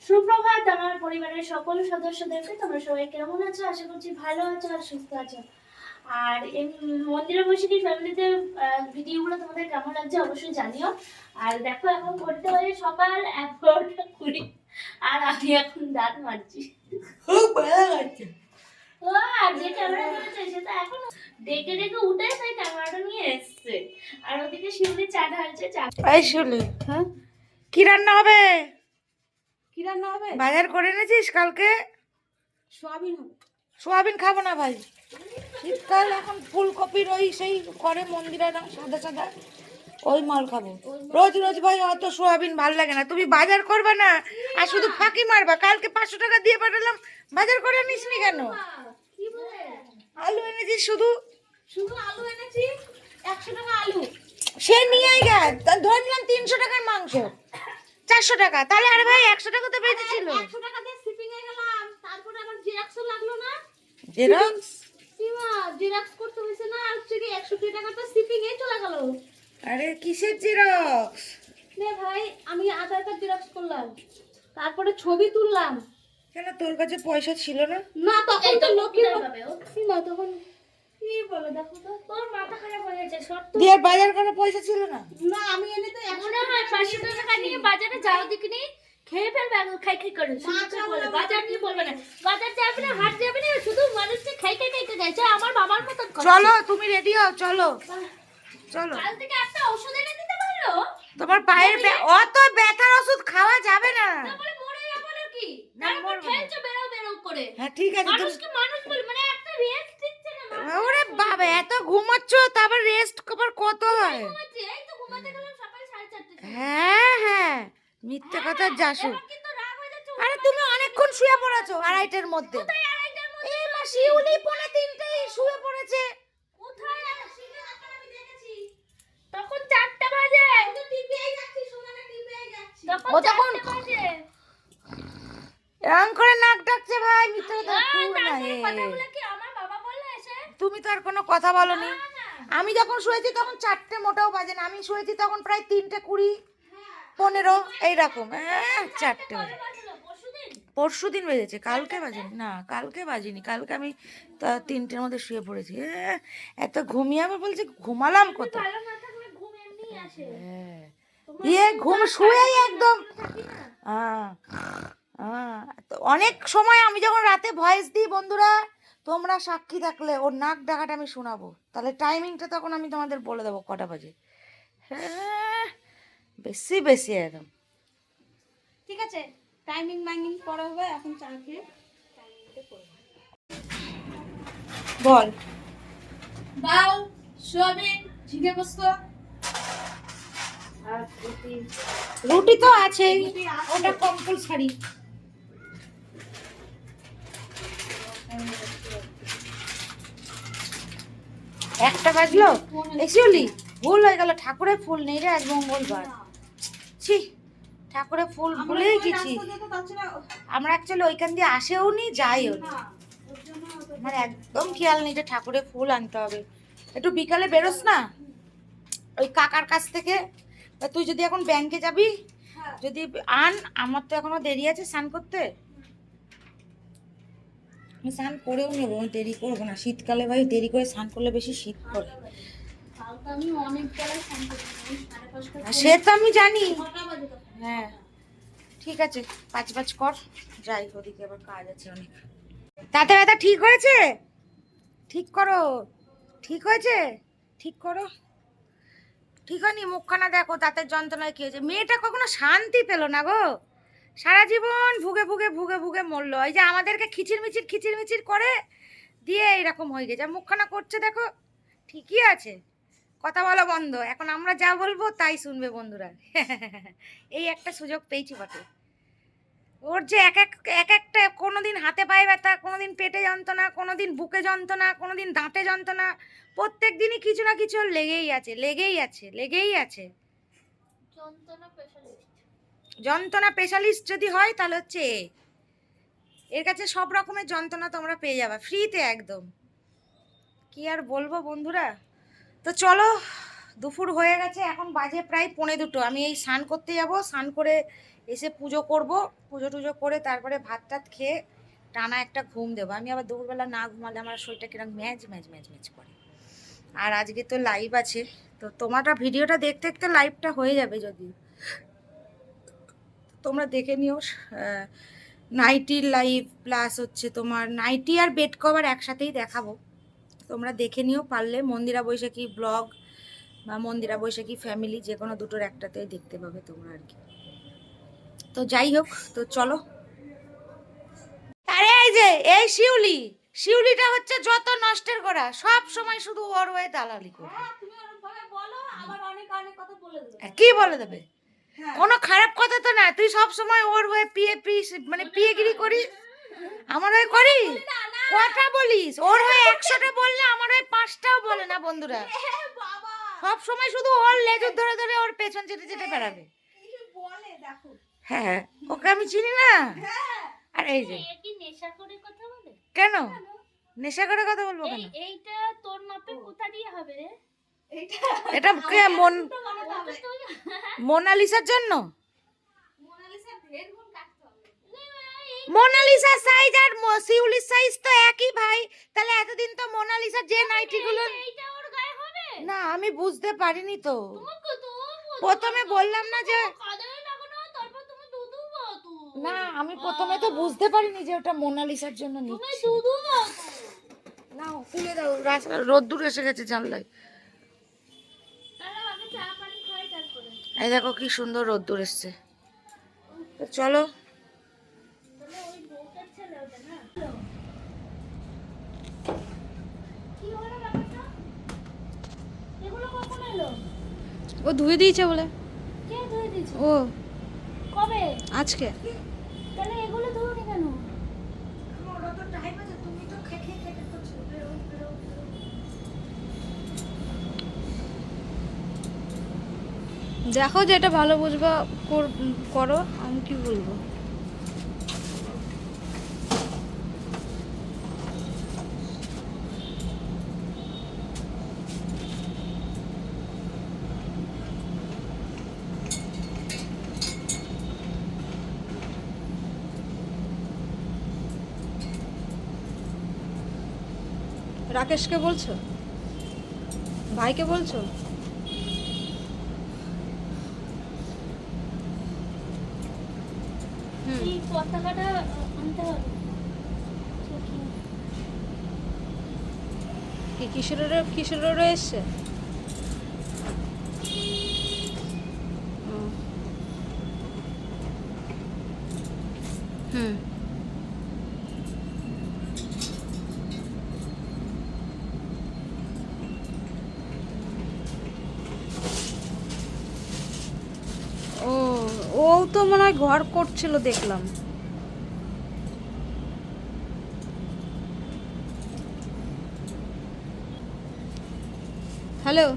সুপ্রভাত আমার পরিবারের সকল সদস্যদেরকে। তোমরা সবাই কেমন আছো? আশা করছি ভালো আছো আর সুস্থ আছো। আর এই মন্দিরে বসে কি ফ্যামিলিতে ভিডিওগুলো তোমাদের কেমন লাগছে অবশ্যই জানিও। আর দেখো এখন করতে হয়ে সকাল 11:20 আর আমি এখন দাঁত মাজছি। খুব ভালো লাগছে। ও আর যে ক্যামেরা ধরেছে সেটা এখন ডেকে ডেকে উঠে তাই ক্যামেরাটা নিয়ে এসছে। আর ওদিকে শিউলি চা ঢালছে। চা এই শিউলি, হ্যাঁ কি রান্না হবে? কি রান্না হবে? বাজার করে এনেছিস কালকে? সোয়াবিন হবে। সোয়াবিন খাবো না ভাই, শীতকাল এখন ফুলকপির ওই সেই করে মন্দিরের সাদা সাদা ওই মাল খাবো। রোজ রোজ ভাই অত সোয়াবিন ভাল লাগে না। তুমি বাজার করবে না আর শুধু ফাঁকি মারবা। কালকে 500 টাকা দিয়ে পাঠালাম, বাজার করে আনিস নি কেন? কি বলে? আলু এনেছিস শুধু? শুধু আলু এনেছি, 100 টাকা আলু। সে নিয়েই গেল, ধরে নিলাম 300 টাকার মাংস 400 টাকা, তাহলে আরে ভাই 100 টাকা তো বেঁচেছিল। 100 টাকা দিয়ে শিপিং এ গেলাম, তারপরে আমার জেরক্সও লাগলো না। জেরক্স? সীমা জেরক্স করতে হয়েছে না, আর হচ্ছে কি 100 টাকাটা শিপিং এ চলে গেল। আরে কিসের জেরক্স? নে ভাই, আমি আধার কার্ড জেরক্স করলাম, তারপরে ছবি তুললাম। কেন তোর কাছে পয়সা ছিল না? না তখন তো লক্ষ্মী পাবে ও। সীমা তখন কি বলে দেখো তো। তোর মাথা খারাপ হয়ে গেছে সত্য। দিয়ে বাজার করার পয়সা ছিল না? না আমি এনে তো 100 মনে হয় 500 টাকা নিয়ে বাজারে যাও দেখিনি খেয়ে ফেলবে এখন খাই খাই করে বলে বাজার নিয়ে বলবে না বাজার যাবে না হাট যাবে না শুধু মানুষকে খাই খাই খাই গেছে আমার বাবার মতন করে। চলো তুমি রেডি হও, চলো চলো। কাল থেকে একটা ওষুধ এনে দিতে পারলো। তোমার পায়ের অত ব্যথার ওষুধ খাওয়া যাবে না। তারপরে মরে যাবো নাকি? না, তারপর মরবো না। খেলছো বেরো বেরো করে। হ্যাঁ ঠিক আছে। মানুষকে মানুষ বলে মানে একটা রেস্ট দিচ্ছে না মানুষ। ওরে বাবা, এত ঘুমাচ্ছ তারপর রেস্ট কবার কত হয়? ঘুমাচ্ছি, এই তো ঘুমাতে গেলাম সকাল 4:30 হ্যাঁ হ্যাঁ, মিথ্যে কথা যাসু। এবার কিন্তু রাগ হয়ে যাচ্ছে। আরে তুমি অনেকক্ষণ শুয়ে পড়েছো 2:30-এর মধ্যে। কোথায় আড়াইটার মধ্যে? এই মা শিউলি 2:45 শুয়ে পড়েছে। কোথায় আর সিনে আকার আমি দেখেছি তখন 4টা বাজে তো টিপিআই যাচ্ছি, সোনালে টিপিআই যাচ্ছি। তখন ও তখন 4টা বাজে এরম করে নাক ডাকছে ভাই, মিথ্যে কথা তুই না। তারপরে কথাগুলো কি আমার বাবা বললো এসে? তুমি তো আর কোনো কথা বলনি। না, না। আমি যখন শুয়েছি তখন 4টে মোটাও বাজে না, আমি শুয়েছি তখন প্রায় 3:20, 15 এইরকম। 4টে কবে বাজে। বাজলো? পরশুদিন? পরশুদিন বেজেছে, কালকে বাজেনি। না কালকে বাজিনি, কালকে আমি 3টের মধ্যে শুয়ে পড়েছি। এত ঘুমিয়ে আমি বলছি ঘুমালাম কোথায়? ভালো না থাকলে ঘুম এমনিই আসে। ঘুম শুয়েই একদম। থাকি না। তো অনেক সময় আমি যখন রাতে ভয়েস দিই বন্ধুরা, তোমরা সাক্ষী থাকলে ওর নাক ডাকাটা আমি শোনাবো, তাহলে টাইমিংটা তখন আমি তোমাদের বলে দেবো কটা বাজে। হ্যাঁ, বেশি বেশি একদম। ঠিক আছে, টাইমিং মাইমিং পরে হবে, এখন চা খেয়ে টাইমিংটা করব। বল। ডাল, সোয়াবিন, ঝিঙে পোস্ত আর রুটি তো আছেই, ওটা কম্পালসারি। একটা বাজলো। এক্সিউলি ভুল হয়ে গেল, ঠাকুরের ফুল নেই রে আজ মঙ্গলবার। ছি, ঠাকুরের ফুল ভুলেই গেছি। আমরা অ্যাকচুয়ালি ওইখান দিয়ে আসেও নি যাইও নি। আমার একদম খেয়াল নেই যে ঠাকুরের ফুল আনতে হবে। একটু বিকালে বেরোস না ওই কাকার কাছ থেকে, বা তুই যদি এখন ব্যাংকে যাবি যদি আন। আমার তো এখনো দেরি আছে স্নান করতে, আমি স্নান করেও নেবো, আমি দেরি করবো না। শীতকালে ভাই দেরি করে স্নান করলে বেশি শীত করে। কালকে আমি অনেক বেলায় স্নান করেছি, 5:30 আর সে তো আমি জানি। 6টা বাজে তখন। হ্যাঁ ঠিক আছে, 5 কর, যাই ওদিকে আবার কাজ আছে অনেক। তাতে ব্যথা ঠিক হয়েছে? ঠিক করো, ঠিক হয়েছে, ঠিক করো। ঠিক হয়নি, মুখখানা দেখো দাঁতের যন্ত্রণায় কি হয়েছে। মেয়েটা কখনো শান্তি পেলো না গো, সারা জীবন ভুগে ভুগে ভুগে ভুগে মরলো। এই যে আমাদেরকে খিচির মিচির করে দিয়ে এইরকম হয়ে গেছে। মুখখানা করছে দেখো, ঠিকই আছে, কথা বলা বন্ধ। এখন আমরা যা বলবো তাই শুনবে বন্ধুরা। এই একটা সুযোগ পেয়েছি বটে। ওর যে এক একটা কোনোদিন হাতে পায়ে ব্যথা, কোনোদিন পেটে যন্ত্রণা, কোনোদিন বুকে যন্ত্রণা, কোনোদিন দাঁতে যন্ত্রণা, প্রত্যেক দিনই কিছু না কিছু ওর লেগেই আছে, লেগেই আছে, লেগেই আছে। যন্ত্রণা স্পেশালিস্ট যদি হয় তাহলে হচ্ছে এর কাছে সব রকমের যন্ত্রণা তোমরা পেয়ে যাবে ফ্রিতে একদম। কি আর বলবো বন্ধুরা, তো চলো দুপুর হয়ে গেছে, এখন বাজে প্রায় 1:45। আমি এই স্নান করতে যাব, স্নান করে এসে পুজো করব, পুজো টুজো করে তারপরে ভাত টাত খেয়ে টানা একটা ঘুম দেবো। আমি আবার দুপুরবেলা না ঘুমালে আমার শরীরটা কিরকম ম্যাজ ম্যাজ ম্যাজ ম্যাজ করে। আর আজকে তো লাইভ আছে, তো তোমরা ভিডিওটা দেখতে দেখতে লাইভটা হয়ে যাবে, যদি তোমরা দেখে নিও। নাইটির লাইভ প্লাস হচ্ছে তোমার নাইটি আর বেড কভার একসাথেই দেখাবো, তোমরা দেখে নিও পারলে। মন্দিরা বৈশাখী ব্লগ বা মন্দিরা বৈশাখী ফ্যামিলি যে কোনো দুটোর একটাতেই দেখতে পাবে তোমরা আর কি। তো যাই হোক, তো চলো। আরে এই যে এই শিউলিটা হচ্ছে যত নষ্টের গোড়া, সব সময় শুধু ওর হয়ে দালালি করে। তুমি ওরকম ভাবে বলো, আবার অনেক অনেক কথা বলে দেবে। কি বলে দেবে? কোনো খারাপ কথা তো না, তুই সব সময় ওর হয়ে মানে পিয়েগিরি করিস। আমার হয়ে করিস কথা বলিস, ওর হয়ে 100টা বললে আমার হয়ে 5টাও বলে না বন্ধুরা। বাবা সব সময় শুধু ওর লেজুর ধরে ধরে ওর পেছন চেটে চেটে বেড়াবে। কি বলে দেখো। হ্যাঁ, ওকে আমি চিনি না। আর এই যে এ কি নেশা করে কথা বলে? কেন নেশা করে কথা বলবো কেন? এইটা তোর মাপে কোথা দিয়ে হবে রে? এটা কে মোনালিসার জন্য? মোনালিসা ঢের গুণ কাটতে হবে। মোনালিসার সাইজ আর শিউলির সাইজ তো একই ভাই, তাহলে এতদিন তো মোনালিসার যে নাইটিগুলো। এইটা ওর গায়ে হবে? না আমি বুঝতে পারিনি তো, তোমাকে তো প্রথমে বললাম না যে, কাঁদায় লাগানো, তারপর তুমি দুধু বাও তো। না আমি প্রথমে তো বুঝতে পারিনি যে ওটা মোনালিসার জন্য তুমি নিচ্ছি। দুধু বাও তো। নাও তুলে দাও, রোদ্দুর এসে গেছে জানলায়। তাহলে আমি চা পানি খাই তারপরে। এই দেখো কি সুন্দর রোদ্দুর এসছে। তো চলো। তাহলে ওই বউটার ছেলে ওটা না? কি হলো ব্যাপারটা? এগুলো কখন এলো? ও ধুয়ে দিয়েছে বলে। কে ধুয়ে দিয়েছে? ও কবে? আজকে। তাহলে এগুলো ধুয়োনি কেন? দেখো যেটা ভালো বুঝবা করো, আমি কি বলবো। রাকেশকে বলছো? ভাইকে বলছো? এই পতাকাটা আনতে হবে। কি কিশোরেরও এসছে? হুম। ও তো মনে হয় ঘর করছিল দেখলাম। হ্যালো,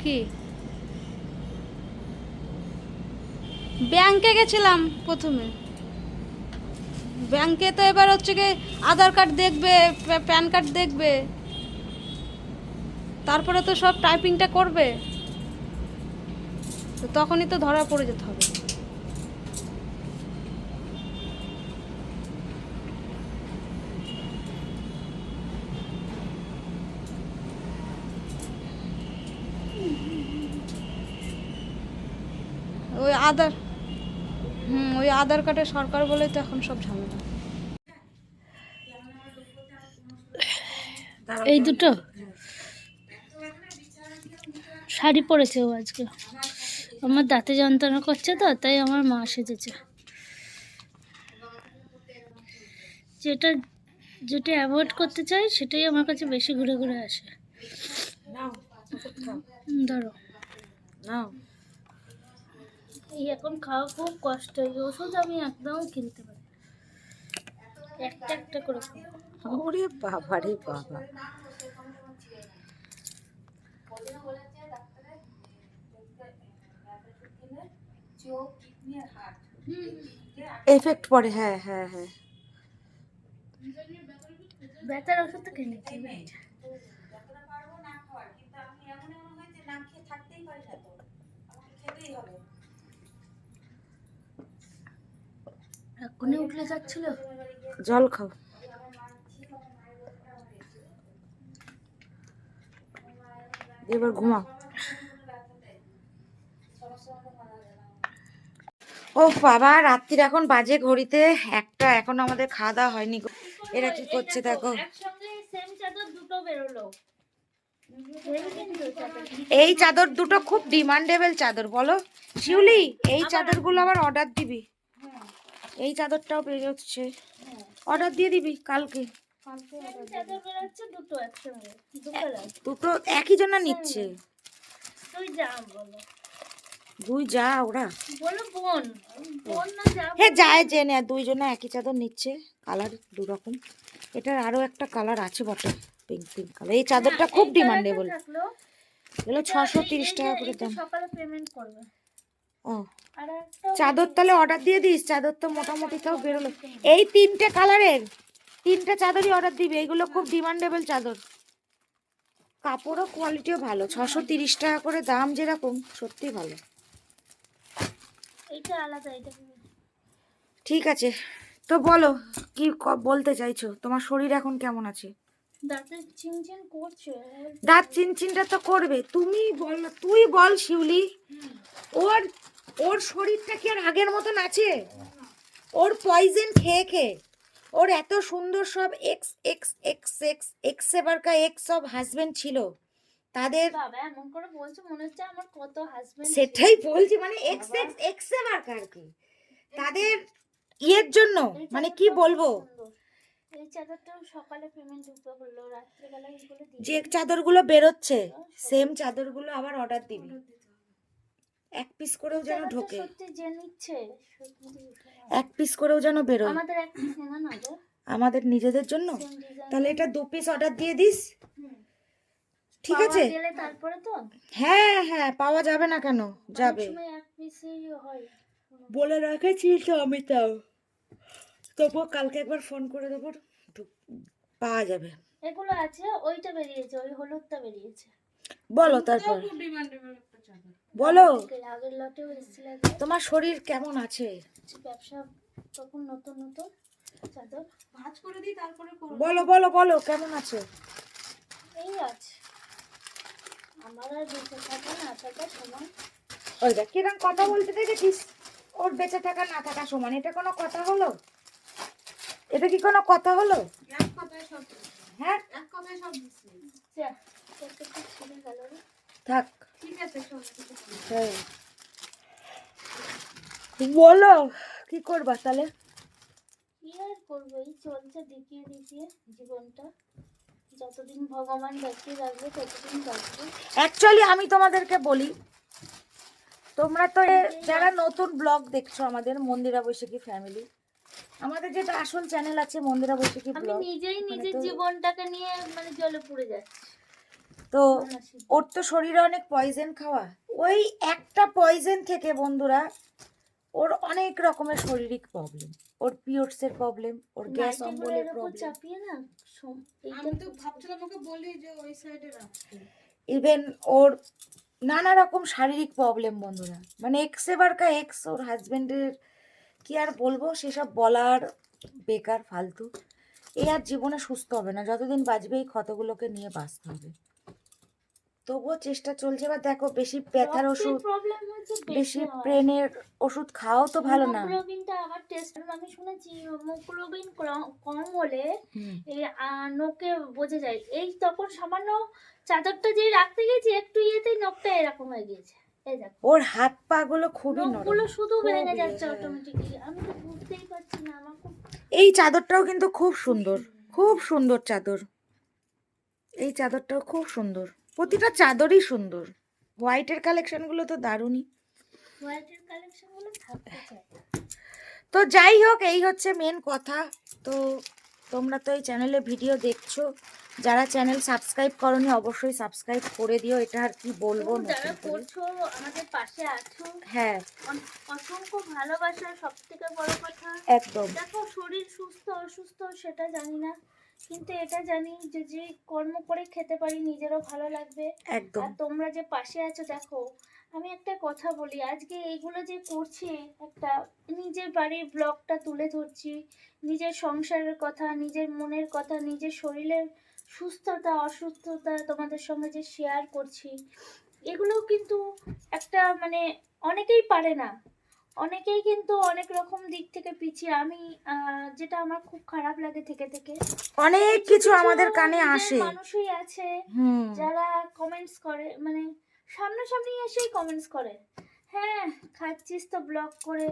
কি ব্যাংকে গেছিলাম প্রথমে। ব্যাংকে তো এবার হচ্ছে কি আধার কার্ড দেখবে, প্যান কার্ড দেখবে, তারপরে তো সব টাইপিংটা করবে, তো তখনই তো ধরা পড়ে যেতে হবে। ওই ওই আধার কার্ডে সরকার বলে তো এখন সব ঝামেলা। এই দুটো শাড়ি পরেছে ও আজকে। আমার দাঁতে যন্ত্রণা করছে তো, তাই আমার মা সেজেছে। যেটা যেটা অ্যাভয়েড করতে চাই সেটাই আমার কাছে বেশি ঘুরে ঘুরে আসে। ধরো এই এখন খাওয়া খুব কষ্ট, এই ওষুধ আমি একদম কিনতে পারি, একটা একটা করে খাবো। ওরে বাবা রে বাবা, এফেক্ট পড়ে। হ্যাঁ হ্যাঁ হ্যাঁ, ব্যথার ওষুধ তো কিনে যতটা পারবো না খাওয়ার, কিন্তু আমি এমন এমন হয়েছে না খেয়ে থাকতেই পারি না, তো আমাকে খেতেই হবে। এক্ষুনি উঠলে যাচ্ছিল। জল খাও। এবার ঘুমাও। ও বাবা, রাত্রির এখন বাজে ঘড়িতে 1টা, এখনো আমাদের খাওয়া দাওয়া হয়নি গো। এরা কি করছে দেখো। একসঙ্গে সেম চাদর দুটো বেরোলো। এই চাদর দুটো খুব ডিমান্ডেবল চাদর, বলো শিউলি। এই চাদরগুলো আবার অর্ডার দিবি। এই চাদরটাও বেরোচ্ছে, অর্ডার দিয়ে দিবি কালকে। চাদর বেরোচ্ছে দুটো একসঙ্গে, দু কালার। দুটো একই জন্য নিচ্ছে। তুই যা বলো, দুই যা ওরা, বলো বোন, বোন না যা। হ্যাঁ যায় জেনে, দুইজনে একই চাদর নিচ্ছে, কালার দু রকম। এটার আরো একটা কালার আছে বটে, পিঙ্ক পিঙ্ক কালার। এই চাদরটা খুব ডিমান্ডেবল। এগুলো 630 টাকা করে দাম। সকালে পেমেন্ট করবে। ও আর একটা চাদর তাহলে অর্ডার দিয়ে দিস, চাদর তো মোটামুটি তাও বেরোলো। এই 3টে কালারের 3টে চাদরই অর্ডার দিবি, এইগুলো খুব ডিমান্ডেবল চাদর। কাপড়ও কোয়ালিটিও ভালো, 630 টাকা করে দাম, যেরকম সত্যি ভালো। এইটা আলাদা, এটা ঠিক আছে, তো বলো কি বলতে চাইছো, তোমার শরীর এখন কেমন আছে? দাঁতে চিনচিন করছে। দাঁত চিনচিনটা তো করবে, তুমি বল, তুই বল শিউলি। ওর ওর শরীরটা কি আর আগের মতন আছে? ওর পয়জন খেয়ে খেয়ে ওর এত সুন্দর সব x x x x x এবার কা এক্স সব হাজবেন্ড ছিল, তাদের বাবা এমন করে বলছো মনে হচ্ছে আমার কত হাজবেন্ড। সেটাই বলছি, মানে এক্স এক্স এক্স এবার কার কি, তাদের ইয়ের জন্য, মানে কি বলবো। এই চাদরটাও সকালে পেমেন্ট ঢুকে হলো, রাত্রিবেলা এগুলো দিয়ে যে চাদরগুলো বেরোচ্ছে সেম চাদরগুলো আবার অর্ডার দিবি, এক পিস করেও যেন ঢোকে, সত্যি যে নিচ্ছে এক পিস করেও যেন বেরোয় আমাদের এক পিস নেওয়া না গো, আমাদের নিজেদের জন্য। Same design. তাহলে এটা 2 পিস অর্ডার দিয়ে দিস, ঠিক আছে? গেলে তারপরে তো হ্যাঁ হ্যাঁ, পাওয়া যাবে না কেন, যাবে। সময় এক পিসই হয়। বলে রাখেছি তো আমি, তাও তবুও কালকে একবার ফোন করে দেবো, পাওয়া যাবে। এগুলো আছে, ওইটা বেরিয়েছে, ওই হলুদটা বেরিয়েছে। বলো তারপর, বলো আগের লটেও এসেছিল। তোমার শরীর কেমন আছে? ব্যবসা তখন নতুন নতুন চাদর ভাঁজ করে দিই, তারপরে করবো। বলো বলো বলো কেমন আছে? এই আছে আমার, আর বেঁচে থাকা না থাকা সমান। ওই দেখ কিরকম কথা বলতে দেখেছিস, ওর বেঁচে থাকা না থাকা সমান, এটা কোনো কথা হলো? এটা কি কোনো কথা হলো? এক কথায় সব, হ্যাঁ এক কথায় সব দিচ্ছি। যা, কতটা ছিঁড়ে গেল রে। থাক, ঠিক আছে সব। হ্যাঁ বলো কি করবা তাহলে? কি আর করবো, এই চলছে দেখিয়ে দেখিয়ে জীবনটা, যতদিন ভগবান বাঁচিয়ে রাখবে ততদিন বাঁচবে। অ্যাকচুয়ালি আমি তোমাদেরকে বলি, তোমরা তো যারা নতুন ব্লগ দেখছো আমাদের মন্দিরা বৈশাখী ফ্যামিলি, আমাদের যেটা আসল চ্যানেল আছে মন্দিরা বৈশাখী আমি ব্লগ, নিজেই নিজের জীবনটাকে নিয়ে মানে জলে পুড়ে যাচ্ছি। তো ওর তো শরীরে অনেক পয়জন খাওয়া, ওই একটা পয়জন থেকে বন্ধুরা ওর অনেক রকমের শারীরিক প্রবলেম, ওর পিরিয়ডসের প্রবলেম, ওর গ্যাস অম্বলের প্রবলেম, চাপিয়ে না আমি তো ভাবছিলাম ওকে বলি যে ওই সাইডে রাখতে। ইভেন ওর নানা রকম শারীরিক প্রবলেম বন্ধুরা, মানে এক্স এবার কা এক্স, ওর হাজবেন্ডের কি আর বলবো, সেসব বলার বেকার ফালতু। এই আর জীবনে সুস্থ হবে না, যতদিন বাঁচবে এই ক্ষতগুলোকে নিয়ে বাঁচতে হবে। তবুও চেষ্টা চলছে। এবার দেখো, বেশি ব্যথার ওষুধ, প্রবলেম হচ্ছে, বেশি ব্রেনের ওষুধ খাওয়াও তো ভালো না। হিমোগ্লোবিনটা আবার টেস্ট, আমি শুনেছি হিমোগ্লোবিন কম হলে এই নোকে বোঝা যায়। এই তখন সামান্য চাদরটা যে রাখতে গেছি একটু ইয়েতেই নখটা এরকম হয়ে গিয়েছে। এই দেখো ওর হাত পা গুলো খুবই নরম, নখগুলো শুধু ভেঙে যাচ্ছে হ্যাঁ। অটোমেটিক্যালি, আমি তো বুঝতেই পারছি না। আমার খুব এই চাদরটাও কিন্তু খুব সুন্দর, খুব সুন্দর চাদর, এই চাদরটাও খুব সুন্দর, প্রতিটা চাদরই সুন্দর। হোয়াইটের কালেকশনগুলো তো দারুণই। হোয়াইটের কালেকশনগুলো থাকতে চাই। তো যাই হোক, এই হচ্ছে মেন কথা। তো তোমরা তো এই চ্যানেলে ভিডিও দেখছো, যারা চ্যানেল সাবস্ক্রাইব করনি অবশ্যই সাবস্ক্রাইব করে দিও, এটা আর কি বলবো। যারা করছো আমাদের পাশে আছো, হ্যাঁ অসংখ্য ভালোবাসা। সব থেকে বড় কথা একদম, দেখো শরীর সুস্থ অসুস্থ সেটা জানি না, কিন্তু এটা জানি যে যে কর্ম করে খেতে পারি নিজেরও ভালো লাগবে। একদম। আর তোমরা যে পাশে আছো দেখো, আমি একটা কথা বলি, আজকে এইগুলো যে করছি, একটা নিজের বাড়ির ব্লগটা তুলে ধরছি, নিজের সংসারের কথা, নিজের মনের কথা, নিজের শরীরের সুস্থতা অসুস্থতা তোমাদের সঙ্গে যে শেয়ার করছি, এগুলোও কিন্তু একটা মানে অনেকেই পারে না, অনেকেই কিন্তু অনেক রকম দিক থেকে পিছিয়ে। আমি যেটা আমার খুব খারাপ লাগে থেকে থেকে, অনেক কিছু কিছু কিছু আমাদের কানে নিজের আসে। মানুষই আছে হুম। যারা কমেন্টস করে, মানে সামনাসামনি এসেই কমেন্টস করে, হ্যাঁ খাচ্ছিস তো ব্লগ করে,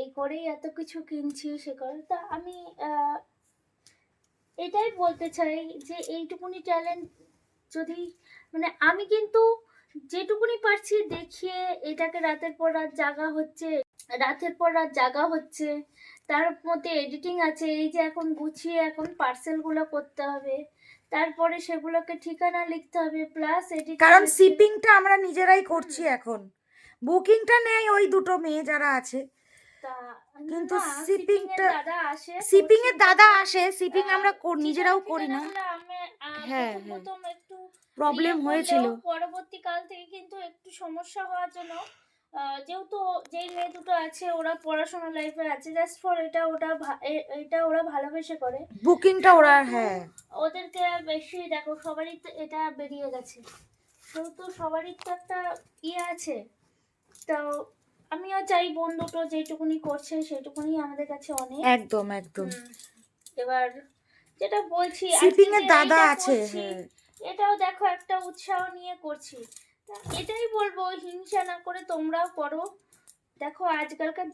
এই করেই এত কিছু কিনছি সে করে। তা আমি এটাই বলতে চাই যে এইটুকুনি ট্যালেন্ট যদি, মানে আমি কিন্তু যেটুকুনি পারছি দেখিয়ে এটাকে রাতের পর রাত জাগা হচ্ছে, রাতের পর রাত জাগা হচ্ছে, তার মধ্যে এডিটিং আছে, এই যে এখন গুছিয়ে এখন পার্সেলগুলো করতে হবে, তারপরে সেগুলোকে ঠিকানা লিখতে হবে, প্লাস এডিটিং কারণ আছে। শিপিংটা আমরা নিজেরাই করছি এখন, বুকিংটা নেই ওই দুটো মেয়ে যারা আছে, তা কিন্তু না, শিপিং এর শিপিংটা, দাদা আসে, শিপিং এর করছি, দাদা কিন্তু, আসে, শিপিং আমরা নিজেরাও করি না। ঠিকানাগুলো আমি হ্যাঁ, প্রথম হ্যাঁ, প্রথম একটু প্রবলেম ইয়ে হয়েছিল। করলেও পরবর্তীকাল থেকে কিন্তু একটু সমস্যা হওয়ার জন্য, যেহেতু যেই মেয়ে দুটো আছে ওরা পড়াশোনা লাইফে আছে, জাস্ট ফর এটা ওটা এটা ওরা ভালোবেসে করে, বুকিংটা ওরা, কিন্তু হ্যাঁ। ওদেরকে বেশি দেখো, সবারই তো এটা বেরিয়ে গেছে, সেহেতু সবারই তো একটা ইয়ে আছে। তো আমিও চাই বোন দুটো যেটুকুনি করছে সেটুকুনি আমাদের কাছে অনেক। একদম একদম। এবার যেটা বলছি, শিপিং আজকে এর যে দাদা এইটা আছে, করছি, হ্যাঁ। এটাও দেখো একটা উৎসাহ নিয়ে করছি। তা এটাই বলবো, হিংসা না করে তোমরাও করো। দেখো আজকালকার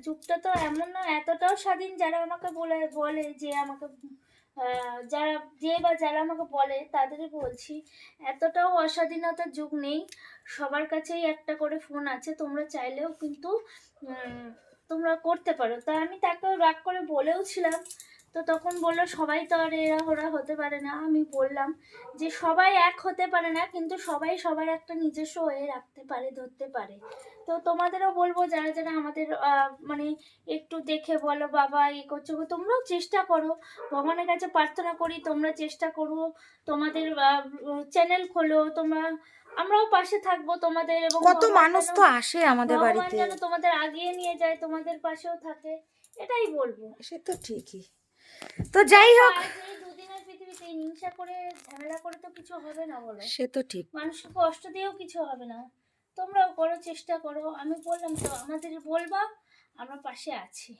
যুগটা তো এমন না এতটাও স্বাধীন, যারা আমাকে বলে যে আমাকে যারা যারা আমাকে বলে তাদেরই বলছি, এতটাও অস্বাধীনতার যুগ নেই, সবার কাছেই একটা করে ফোন আছে, তোমরা চাইলেও কিন্তু তোমরা করতে পারো। তা আমি তাকে রাগ করে বলেও ছিলাম, তো তখন বললো সবাই তো আর এরা ওরা হতে পারে না। আমি বললাম যে সবাই এক হতে পারে না, কিন্তু সবাই সবার একটা নিজস্ব হয়ে রাখতে পারে, ধরতে পারে। তো তোমাদেরও বলবো, যারা যারা আমাদের মানে একটু দেখে বলো বাবা এই করছো, তোমরাও চেষ্টা করো, ভগবানের কাছে প্রার্থনা করি তোমরা চেষ্টা করো, তোমাদের চ্যানেল খোলো, তোমরা, আমরাও পাশে থাকবো তোমাদের, এবং কত মানুষ তো আসে আমাদের ভগবান বাড়িতে, যেন তোমাদের আগিয়ে নিয়ে যায়, তোমাদের পাশেও থাকে, এটাই বলবো। সে তো ঠিকই। তো যাই হোক, আজ এই দুদিনের পৃথিবীতে হিংসা করে ঝামেলা করে তো কিছু হবে না, বলো, সে তো ঠিক। মানুষকে কষ্ট দিয়েও কিছু হবে না। তোমরাও করো, চেষ্টা করো, আমি বললাম তো আমাদের বলবা, আমরা পাশে আছি,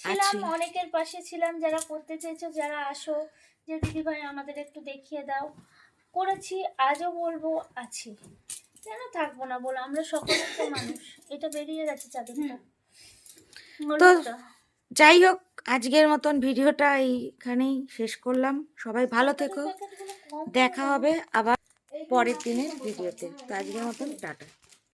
ছিলাম আছি। অনেকের পাশে ছিলাম, যারা করতে চেয়েছো, যারা আসো যে দিদি ভাই আমাদের একটু দেখিয়ে দাও, করেছি, আজও বলবো আছি, কেন থাকবো না বলো, আমরা সকলেই তো মানুষ, এটা বেরিয়ে গেছে চাদরটা। তো বলো তো। যাই হোক, আজকের মতন ভিডিওটা এইখানেই শেষ করলাম। সবাই ভালো থেকো, দেখা হবে আবার পরের দিনের ভিডিওতে। তো আজকের মতন টাটা।